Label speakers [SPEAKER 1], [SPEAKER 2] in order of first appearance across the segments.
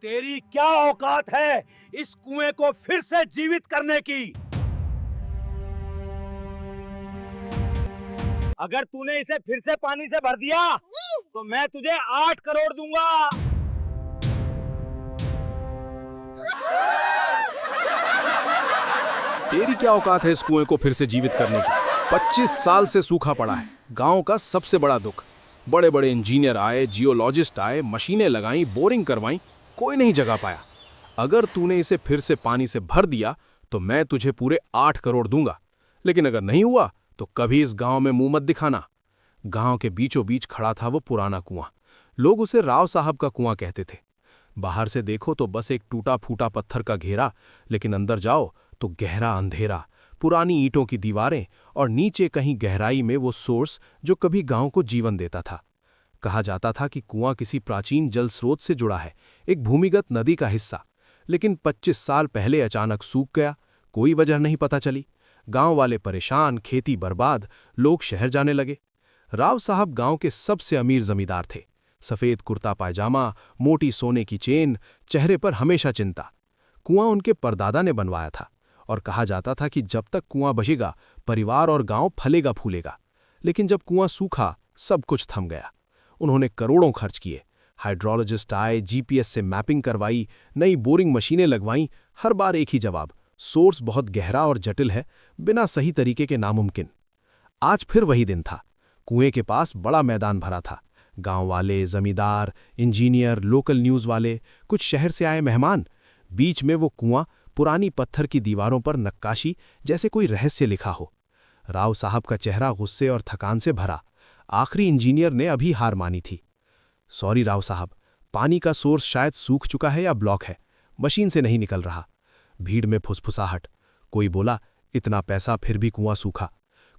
[SPEAKER 1] तेरी क्या औकात है इस कुएं को फिर से जीवित करने की? अगर तूने इसे फिर से पानी से भर दिया तो मैं तुझे 8 करोड़ दूंगा।
[SPEAKER 2] तेरी क्या औकात है इस कुएं को फिर से जीवित करने की? 25 साल से सूखा पड़ा है, गांव का सबसे बड़ा दुख। बड़े बड़े इंजीनियर आए, जियोलॉजिस्ट आए, मशीनें लगाई, बोरिंग करवाई, कोई नहीं जगा पाया। अगर तूने इसे फिर से पानी से भर दिया तो मैं तुझे पूरे 8 करोड़ दूंगा, लेकिन अगर नहीं हुआ तो कभी इस गांव में मुंह मत दिखाना। गांव के बीचों बीच खड़ा था वो पुराना कुआं। लोग उसे राव साहब का कुआं कहते थे। बाहर से देखो तो बस एक टूटा फूटा पत्थर का घेरा, लेकिन अंदर जाओ तो गहरा अंधेरा, पुरानी ईंटों की दीवारें और नीचे कहीं गहराई में वो सोर्स जो कभी गांव को जीवन देता था। कहा जाता था कि कुआं किसी प्राचीन जल स्रोत से जुड़ा है, एक भूमिगत नदी का हिस्सा। लेकिन 25 साल पहले अचानक सूख गया, कोई वजह नहीं पता चली। गांव वाले परेशान, खेती बर्बाद, लोग शहर जाने लगे। राव साहब गांव के सबसे अमीर जमींदार थे। सफेद कुर्ता पायजामा, मोटी सोने की चेन, चेहरे पर हमेशा चिंता। कुआं उनके परदादा ने बनवाया था और कहा जाता था कि जब तक कुआं बचेगा परिवार और गांव फलेगा फूलेगा। लेकिन जब कुआं सूखा सब कुछ थम गया। उन्होंने करोड़ों खर्च किए, हाइड्रोलॉजिस्ट आए, जीपीएस से मैपिंग करवाई, नई बोरिंग मशीनें लगवाईं। हर बार एक ही जवाब, सोर्स बहुत गहरा और जटिल है, बिना सही तरीके के नामुमकिन। आज फिर वही दिन था। कुएं के पास बड़ा मैदान भरा था। गांव वाले, जमींदार, इंजीनियर, लोकल न्यूज वाले, कुछ शहर से आए मेहमान। बीच में वो कुआं, पुरानी पत्थर की दीवारों पर नक्काशी, जैसे कोई रहस्य लिखा हो। राव साहब का चेहरा गुस्से और थकान से भरा। आखिरी इंजीनियर ने अभी हार मानी थी। सॉरी राव साहब, पानी का सोर्स शायद सूख चुका है या ब्लॉक है, मशीन से नहीं निकल रहा। भीड़ में फुसफुसाहट। कोई बोला, इतना पैसा फिर भी कुआं सूखा।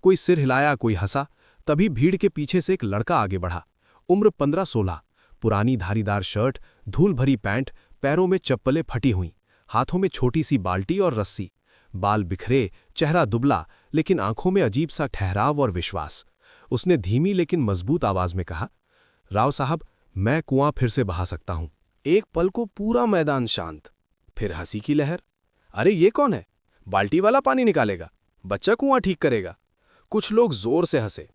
[SPEAKER 2] कोई सिर हिलाया, कोई हंसा। तभी भीड़ के पीछे से एक लड़का आगे बढ़ा। उम्र 15-16, पुरानी धारीदार शर्ट, धूल भरी पैंट, पैरों में चप्पलें फटी हुई, हाथों में छोटी सी बाल्टी और रस्सी। बाल बिखरे, चेहरा दुबला, लेकिन आंखों में अजीब सा ठहराव और विश्वास। उसने धीमी लेकिन मजबूत आवाज में कहा, राव साहब, मैं कुआं फिर से बहा सकता हूं। एक पल को पूरा मैदान शांत। फिर हंसी की लहर। अरे ये कौन है? बाल्टी वाला पानी निकालेगा? बच्चा कुआं ठीक करेगा? कुछ लोग जोर से हंसे।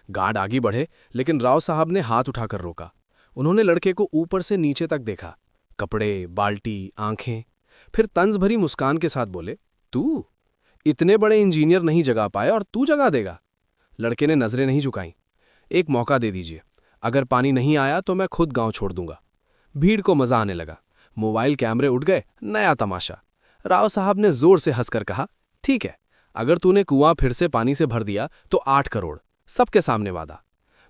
[SPEAKER 2] गार्ड आगे बढ़े, लेकिन राव साहब ने हाथ उठाकर रोका। उन्होंने लड़के को ऊपर से नीचे तक देखा, कपड़े, बाल्टी, आंखें। फिर तंज भरी मुस्कान के साथ बोले, तू? इतने बड़े इंजीनियर नहीं जगा पाए और तू जगा देगा? लड़के ने नजरें नहीं झुकाईं। एक मौका दे दीजिए, अगर पानी नहीं आया तो मैं खुद गांव छोड़ दूंगा। भीड़ को मजा आने लगा। मोबाइल कैमरे उठ गए, नया तमाशा। राव साहब ने जोर से हंसकर कहा, ठीक है, अगर तूने कुआं फिर से पानी से भर दिया तो 8 करोड़, सबके सामने वादा।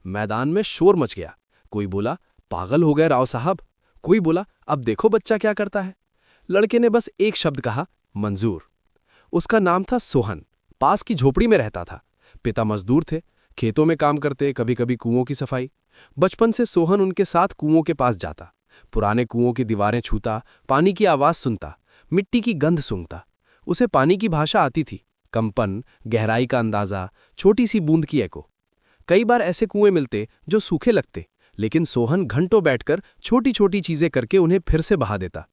[SPEAKER 2] मैदान में शोर मच गया। कोई बोला, पागल हो गए राव साहब। कोई बोला, अब देखो बच्चा क्या करता है। लड़के ने बस एक शब्द कहा, मंजूर। उसका नाम था सोहन। पास की झोपड़ी में रहता था। पिता मजदूर थे, खेतों में काम करते, कभी कभी कुओं की सफाई। बचपन से सोहन उनके साथ कुओं के पास जाता, पुराने कुओं की दीवारें छूता, पानी की आवाज सुनता, मिट्टी की गंध सूंघता। उसे पानी की भाषा आती थी, कंपन, गहराई का अंदाजा, छोटी सी बूंद की एको। कई बार ऐसे कुएं मिलते जो सूखे लगते, लेकिन सोहन घंटों बैठकर छोटी छोटी चीजें करके उन्हें फिर से बहा देता।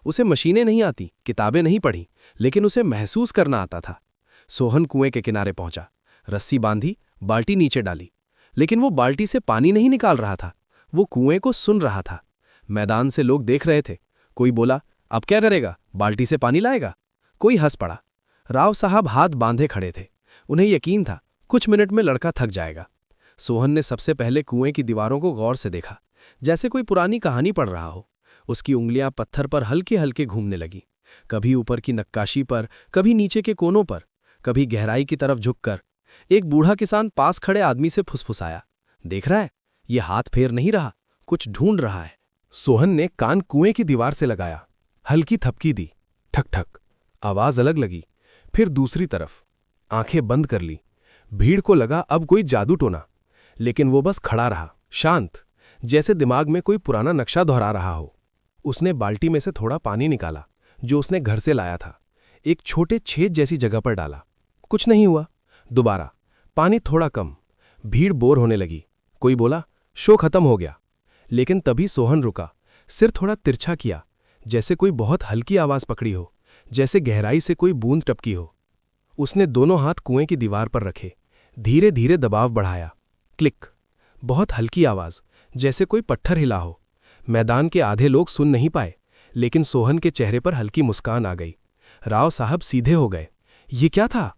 [SPEAKER 2] उसे मशीनें नहीं आती, किताबें नहीं पढ़ी, लेकिन उसे महसूस करना आता था। सोहन कुएं के किनारे पहुंचा, रस्सी बांधी, बाल्टी नीचे डाली। लेकिन वो बाल्टी से पानी नहीं निकाल रहा था, वो कुएं को सुन रहा था। मैदान से लोग देख रहे थे। कोई बोला, अब क्या करेगा, बाल्टी से पानी लाएगा? कोई हंस पड़ा। राव साहब हाथ बांधे खड़े थे। उन्हें यकीन था कुछ मिनट में लड़का थक जाएगा। सोहन ने सबसे पहले कुएं की दीवारों को गौर से देखा, जैसे कोई पुरानी कहानी पढ़ रहा हो। उसकी उंगलियां पत्थर पर हल्के हल्के घूमने लगी, कभी ऊपर की नक्काशी पर, कभी नीचे के कोनों पर, कभी गहराई की तरफ झुककर। एक बूढ़ा किसान पास खड़े आदमी से फुसफुसाया, देख रहा है, ये हाथ फेर नहीं रहा, कुछ ढूंढ रहा है। सोहन ने कान कुएं की दीवार से लगाया, हल्की थपकी दी, ठक ठक। आवाज अलग लगी। फिर दूसरी तरफ। आंखें बंद कर ली। भीड़ को लगा अब कोई जादू टोना, लेकिन वो बस खड़ा रहा, शांत, जैसे दिमाग में कोई पुराना नक्शा दोहरा रहा हो। उसने बाल्टी में से थोड़ा पानी निकाला, जो उसने घर से लाया था, एक छोटे छेद जैसी जगह पर डाला। कुछ नहीं हुआ। दोबारा पानी थोड़ा कम। भीड़ बोर होने लगी। कोई बोला, शो खत्म हो गया। लेकिन तभी सोहन रुका, सिर थोड़ा तिरछा किया, जैसे कोई बहुत हल्की आवाज पकड़ी हो, जैसे गहराई से कोई बूंद टपकी हो। उसने दोनों हाथ कुएं की दीवार पर रखे, धीरे धीरे दबाव बढ़ाया। क्लिक। बहुत हल्की आवाज, जैसे कोई पत्थर हिला हो। मैदान के आधे लोग सुन नहीं पाए, लेकिन सोहन के चेहरे पर हल्की मुस्कान आ गई। राव साहब सीधे हो गए। ये क्या था?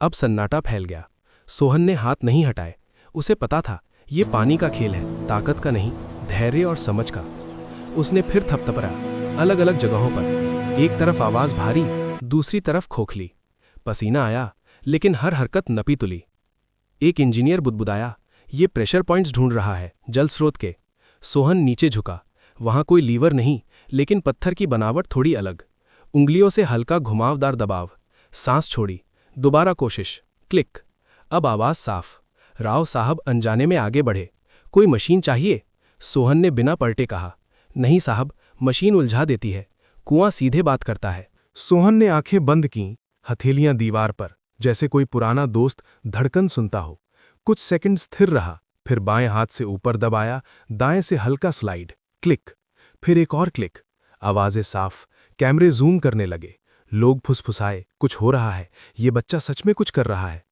[SPEAKER 2] अब सन्नाटा फैल गया। सोहन ने हाथ नहीं हटाए। उसे पता था ये पानी का खेल है, ताकत का नहीं, धैर्य और समझ का। उसने फिर थपथपराया, अलग अलग जगहों पर। एक तरफ आवाज भारी, दूसरी तरफ खोखली। पसीना आया, लेकिन हर हरकत नपी तुली। एक इंजीनियर बुदबुदाया, ये प्रेशर पॉइंट्स ढूंढ रहा है, जल स्रोत के। सोहन नीचे झुका। वहां कोई लीवर नहीं, लेकिन पत्थर की बनावट थोड़ी अलग। उंगलियों से हल्का घुमावदार दबाव। सांस छोड़ी, दोबारा कोशिश। क्लिक। अब आवाज साफ। राव साहब अनजाने में आगे बढ़े। कोई मशीन चाहिए? सोहन ने बिना पलटे कहा। नहीं साहब, मशीन उलझा देती है, कुआं सीधे बात करता है। सोहन ने आंखें बंद कीं, हथेलियां दीवार पर, जैसे कोई पुराना दोस्त धड़कन सुनता हो। कुछ सेकंड स्थिर रहा, फिर बाएं हाथ से ऊपर दबाया, दाएं से हल्का स्लाइड। क्लिक। फिर एक और क्लिक। आवाजें साफ। कैमरे जूम करने लगे। लोग फुसफुसाए, कुछ हो रहा है, ये बच्चा सच में कुछ कर रहा है।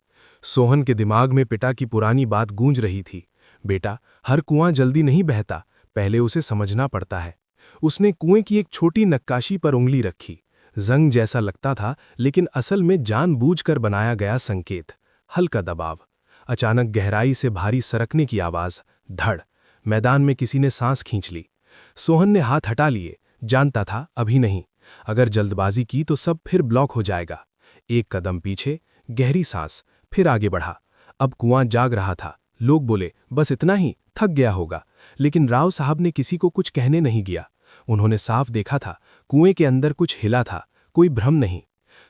[SPEAKER 2] सोहन के दिमाग में पिता की पुरानी बात गूंज रही थी। बेटा, हर कुआं जल्दी नहीं बहता, पहले उसे समझना पड़ता है। उसने कुएं की एक छोटी नक्काशी पर उंगली रखी। जंग जैसा लगता था, लेकिन असल में जानबूझकर बनाया गया संकेत। हल्का दबाव। अचानक गहराई से भारी सरकने की आवाज। धड़। मैदान में किसी ने सांस खींच ली। सोहन ने हाथ हटा लिए। जानता था अभी नहीं, अगर जल्दबाजी की तो सब फिर ब्लॉक हो जाएगा। एक कदम पीछे, गहरी सांस, फिर आगे बढ़ा। अब कुआं जाग रहा था। लोग बोले, बस इतना ही, थक गया होगा। लेकिन राव साहब ने किसी को कुछ कहने नहीं दिया। उन्होंने साफ देखा था, कुएं के अंदर कुछ हिला था, कोई भ्रम नहीं।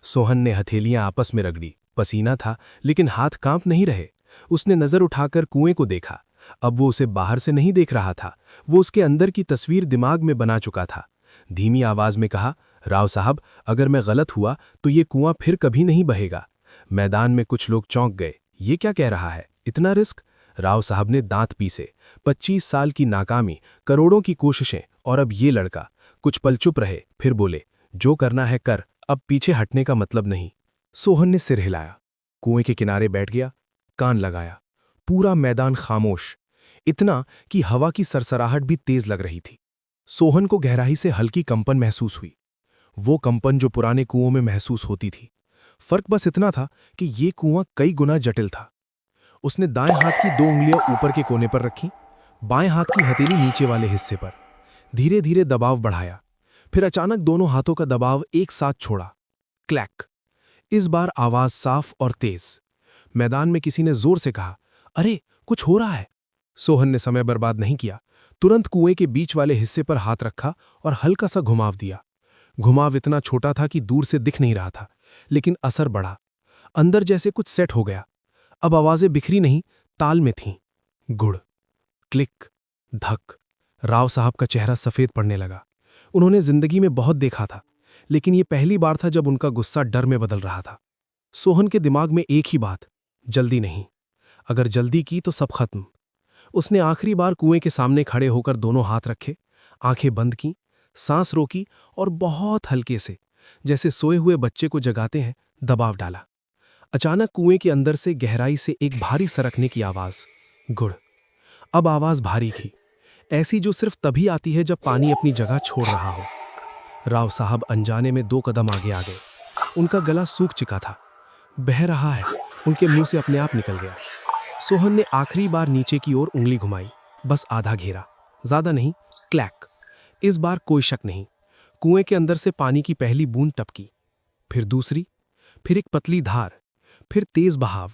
[SPEAKER 2] सोहन ने हथेलियां आपस में रगड़ी। पसीना था, लेकिन हाथ कांप नहीं रहे। उसने नजर उठाकर कुएं को देखा। अब वो उसे बाहर से नहीं देख रहा था, वो उसके अंदर की तस्वीर दिमाग में बना चुका था। धीमी आवाज में कहा, राव साहब, अगर मैं गलत हुआ तो ये कुआं फिर कभी नहीं बहेगा। मैदान में कुछ लोग चौंक गए। ये क्या कह रहा है, इतना रिस्क? राव साहब ने दांत पीसे। 25 साल की नाकामी, करोड़ों की कोशिशें, और अब ये लड़का। कुछ पल चुप रहे, फिर बोले, जो करना है कर, अब पीछे हटने का मतलब नहीं। सोहन ने सिर हिलाया, कुएं के किनारे बैठ गया, कान लगाया। पूरा मैदान खामोश, इतना कि हवा की सरसराहट भी तेज लग रही थी। सोहन को गहराई से हल्की कंपन महसूस हुई, वो कंपन जो पुराने कुओं में महसूस होती थी। फर्क बस इतना था कि ये कुआं कई गुना जटिल था। उसने दाएं हाथ की 2 उंगलियां ऊपर के कोने पर रखीं, बाएं हाथ की हथेली नीचे वाले हिस्से पर। धीरे धीरे दबाव बढ़ाया, फिर अचानक दोनों हाथों का दबाव एक साथ छोड़ा। क्लैक। इस बार आवाज साफ और तेज। मैदान में किसी ने जोर से कहा, अरे कुछ हो रहा है। सोहन ने समय बर्बाद नहीं किया, तुरंत कुएं के बीच वाले हिस्से पर हाथ रखा और हल्का सा घुमाव दिया। घुमाव इतना छोटा था कि दूर से दिख नहीं रहा था, लेकिन असर बढ़ा। अंदर जैसे कुछ सेट हो गया। अब आवाजें बिखरी नहीं, ताल में थीं। गुड़। क्लिक। धक। राव साहब का चेहरा सफेद पड़ने लगा। उन्होंने जिंदगी में बहुत देखा था, लेकिन ये पहली बार था जब उनका गुस्सा डर में बदल रहा था। सोहन के दिमाग में एक ही बात, जल्दी नहीं। अगर जल्दी की तो सब खत्म। उसने आखिरी बार कुएं के सामने खड़े होकर दोनों हाथ रखे, आंखें बंद की, सांस रोकी और बहुत हल्के से, जैसे सोए हुए बच्चे को जगाते हैं, दबाव डाला। अचानक कुएं के अंदर से गहराई से एक भारी सरकने की आवाज। गुड़। अब आवाज भारी थी, ऐसी जो सिर्फ तभी आती है जब पानी अपनी जगह छोड़ रहा हो। राव साहब अनजाने में 2 कदम आगे आ गए। उनका गला सूख चुका था, बह रहा है, उनके मुंह से अपने आप निकल गया। सोहन ने आखिरी बार नीचे की ओर उंगली घुमाई, बस आधा घेरा, ज्यादा नहीं। क्लैक। इस बार कोई शक नहीं। कुएं के अंदर से पानी की पहली बूंद टपकी, फिर दूसरी, फिर एक पतली धार, फिर तेज बहाव।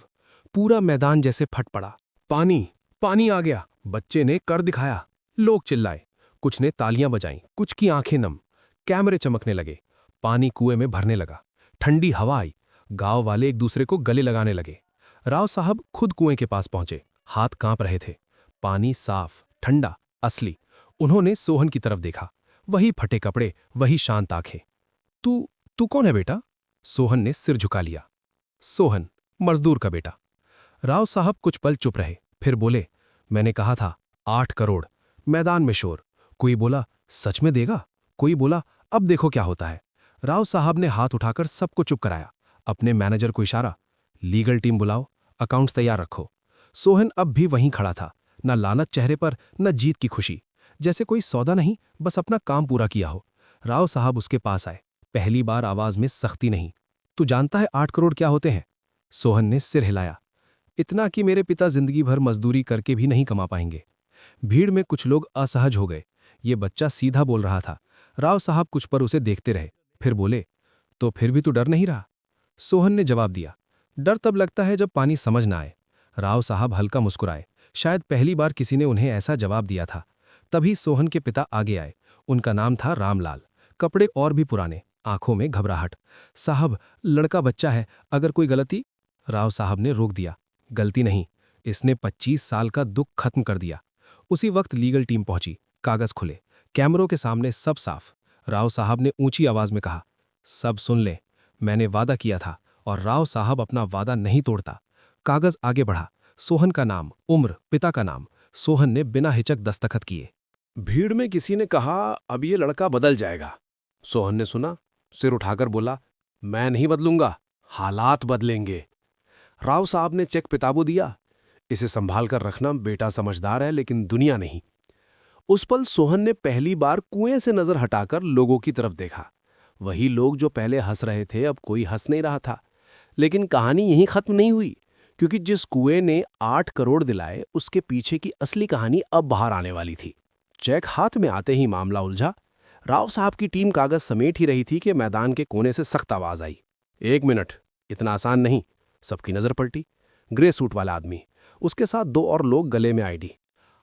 [SPEAKER 2] पूरा मैदान जैसे फट पड़ा। पानी, पानी आ गया, बच्चे ने कर दिखाया। लोग चिल्लाए, कुछ ने तालियां बजाईं, कुछ की आंखें नम। कैमरे चमकने लगे, पानी कुएं में भरने लगा। ठंडी हवा आई, गांव वाले एक दूसरे को गले लगाने लगे। राव साहब खुद कुएं के पास पहुंचे, हाथ कांप रहे थे। पानी साफ, ठंडा, असली। उन्होंने सोहन की तरफ देखा, वही फटे कपड़े, वही शांत आंखें। तू कौन है बेटा? सोहन ने सिर झुका लिया। सोहन, मजदूर का बेटा। राव साहब कुछ पल चुप रहे, फिर बोले, मैंने कहा था 8 करोड़। मैदान में शोर। कोई बोला, सच में देगा? कोई बोला, अब देखो क्या होता है। राव साहब ने हाथ उठाकर सबको चुप कराया। अपने मैनेजर को इशारा, लीगल टीम बुलाओ, अकाउंट्स तैयार रखो। सोहन अब भी वहीं खड़ा था, न लानत चेहरे पर न जीत की खुशी, जैसे कोई सौदा नहीं, बस अपना काम पूरा किया हो। राव साहब उसके पास आए, पहली बार आवाज में सख्ती नहीं। तू जानता है 8 करोड़ क्या होते हैं? सोहन ने सिर हिलाया। इतना कि मेरे पिता जिंदगी भर मजदूरी करके भी नहीं कमा पाएंगे। भीड़ में कुछ लोग असहज हो गए। ये बच्चा सीधा बोल रहा था। राव साहब कुछ पर उसे देखते रहे, फिर बोले, तो फिर भी तू डर नहीं रहा? सोहन ने जवाब दिया, डर तब लगता है जब पानी समझ ना आए। राव साहब हल्का मुस्कुराए, शायद पहली बार किसी ने उन्हें ऐसा जवाब दिया था। तभी सोहन के पिता आगे आए। उनका नाम था रामलाल, कपड़े और भी पुराने, आंखों में घबराहट। साहब, लड़का बच्चा है, अगर कोई गलती। राव साहब ने रोक दिया, गलती नहीं, इसने 25 साल का दुख खत्म कर दिया। उसी वक्त लीगल टीम पहुंची, कागज खुले, कैमरों के सामने सब साफ। राव साहब ने ऊंची आवाज में कहा, सब सुन ले, मैंने वादा किया था और राव साहब अपना वादा नहीं तोड़ता। कागज आगे बढ़ा, सोहन का नाम, उम्र, पिता का नाम। सोहन ने बिना हिचक दस्तखत किए। भीड़ में किसी ने कहा, अब ये लड़का बदल जाएगा। सोहन ने सुना, सिर उठाकर बोला, मैं नहीं बदलूंगा, हालात बदलेंगे। राव साहब ने चेक पिताबू दिया, इसे संभाल कर रखना, बेटा समझदार है लेकिन दुनिया नहीं। उस पल सोहन ने पहली बार कुएं से नजर हटाकर लोगों की तरफ देखा। वही लोग जो पहले हंस रहे थे, अब कोई हंस नहीं रहा था। लेकिन कहानी यहीं खत्म नहीं हुई, क्योंकि जिस कुएं ने 8 करोड़ दिलाए, उसके पीछे की असली कहानी अब बाहर आने वाली थी। चेक हाथ में आते ही मामला उलझा। राव साहब की टीम कागज समेट ही रही थी कि मैदान के कोने से सख्त आवाज आई, 1 मिनट, इतना आसान नहीं। सबकी नजर पलटी। ग्रे सूट वाला आदमी, उसके साथ 2 और लोग, गले में आईडी।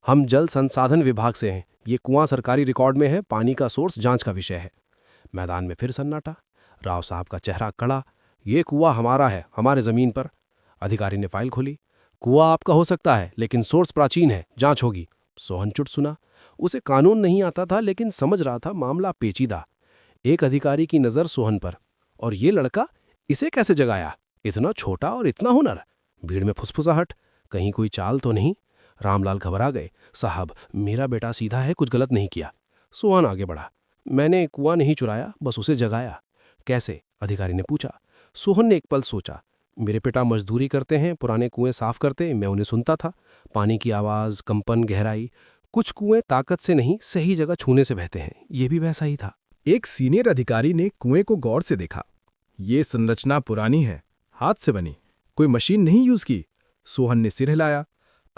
[SPEAKER 2] हम जल संसाधन विभाग से हैं, ये कुआं सरकारी रिकॉर्ड में है, पानी का सोर्स जांच का विषय है। मैदान में फिर सन्नाटा। राव साहब का चेहरा कड़ा, ये कुआं हमारा है, हमारे जमीन पर। अधिकारी ने फाइल खोली, कुआं आपका हो सकता है लेकिन सोर्स प्राचीन है, जांच होगी। सोहन चुट सुना। उसे कानून नहीं आता था लेकिन समझ रहा था मामला पेचीदा। एक अधिकारी की नजर सोहन पर, और ये लड़का, इसे कैसे जगाया? इतना छोटा और इतना हुनर। भीड़ में फुसफुसाहट, कहीं कोई चाल तो नहीं। रामलाल घबरा गए, साहब मेरा बेटा सीधा है, कुछ गलत नहीं किया। सोहन आगे बढ़ा, मैंने कुआं नहीं चुराया, बस उसे जगाया। कैसे? अधिकारी ने पूछा। सोहन ने एक पल सोचा, मेरे पिता मजदूरी करते हैं, पुराने कुएं साफ करते, मैं उन्हें सुनता था। पानी की आवाज, कंपन, गहराई। कुछ कुएं ताकत से नहीं, सही जगह छूने से बहते हैं, ये भी वैसा ही था।
[SPEAKER 3] एक सीनियर अधिकारी ने कुएं को गौर से देखा। ये संरचना पुरानी है, हाथ से बनी, कोई मशीन नहीं यूज की। सोहन ने सिर हिलाया।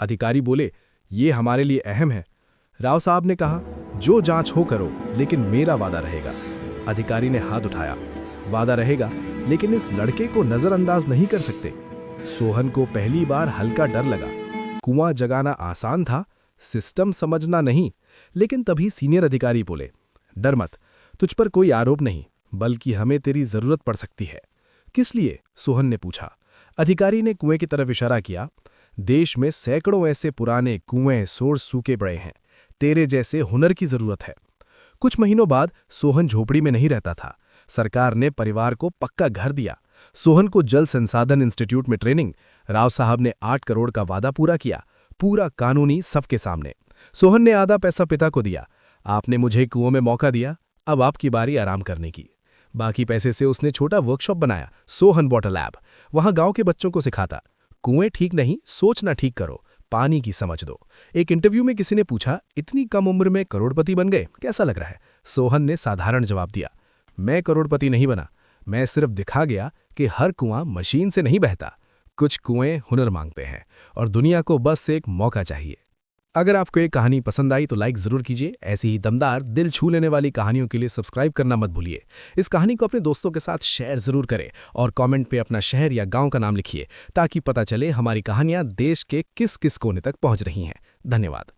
[SPEAKER 3] अधिकारी बोले, ये हमारे लिए अहम है। राव साहब ने कहा, जो जांच हो करो, लेकिन मेरा वादा रहेगा। अधिकारी ने हाथ उठाया, वादा रहेगा, लेकिन इस लड़के को नजरअंदाज नहीं कर सकते। सोहन को पहली बार हल्का डर लगा। कुआं जगाना आसान था, सिस्टम समझना नहीं। लेकिन तभी सीनियर अधिकारी बोले, डर मत, तुझ पर कोई आरोप नहीं, बल्कि हमें तेरी जरूरत पड़ सकती है। किस लिए? सोहन ने पूछा। अधिकारी ने कुएं की तरफ इशारा किया। देश में सैकड़ों ऐसे पुराने कुएं, सोर्स सूखे पड़े हैं, तेरे जैसे हुनर की जरूरत है। कुछ महीनों बाद सोहन झोपड़ी में नहीं रहता था। सरकार ने परिवार को पक्का घर दिया। सोहन को जल संसाधन इंस्टीट्यूट में ट्रेनिंग। राव साहब ने 8 करोड़ का वादा पूरा किया, पूरा कानूनी, सबके सामने। सोहन ने आधा पैसा पिता को दिया, आपने मुझे कुओं में मौका दिया, अब आपकी बारी आराम करने की। बाकी पैसे से उसने छोटा वर्कशॉप बनाया, सोहन वाटर लैब। वहां गांव के बच्चों को सिखाता, कुएं ठीक नहीं, सोचना ठीक करो, पानी की समझ दो। एक इंटरव्यू में किसी ने पूछा, इतनी कम उम्र में करोड़पति बन गए, कैसा लग रहा है? सोहन ने साधारण जवाब दिया, मैं करोड़पति नहीं बना, मैं सिर्फ दिखा गया कि हर कुआं मशीन से नहीं बहता। कुछ कुएं हुनर मांगते हैं और दुनिया को बस एक मौका चाहिए। अगर आपको ये कहानी पसंद आई तो लाइक जरूर कीजिए। ऐसी ही दमदार, दिल छू लेने वाली कहानियों के लिए सब्सक्राइब करना मत भूलिए। इस कहानी को अपने दोस्तों के साथ शेयर जरूर करें और कमेंट पे अपना शहर या गांव का नाम लिखिए, ताकि पता चले हमारी कहानियां देश के किस किस कोने तक पहुंच रही हैं। धन्यवाद।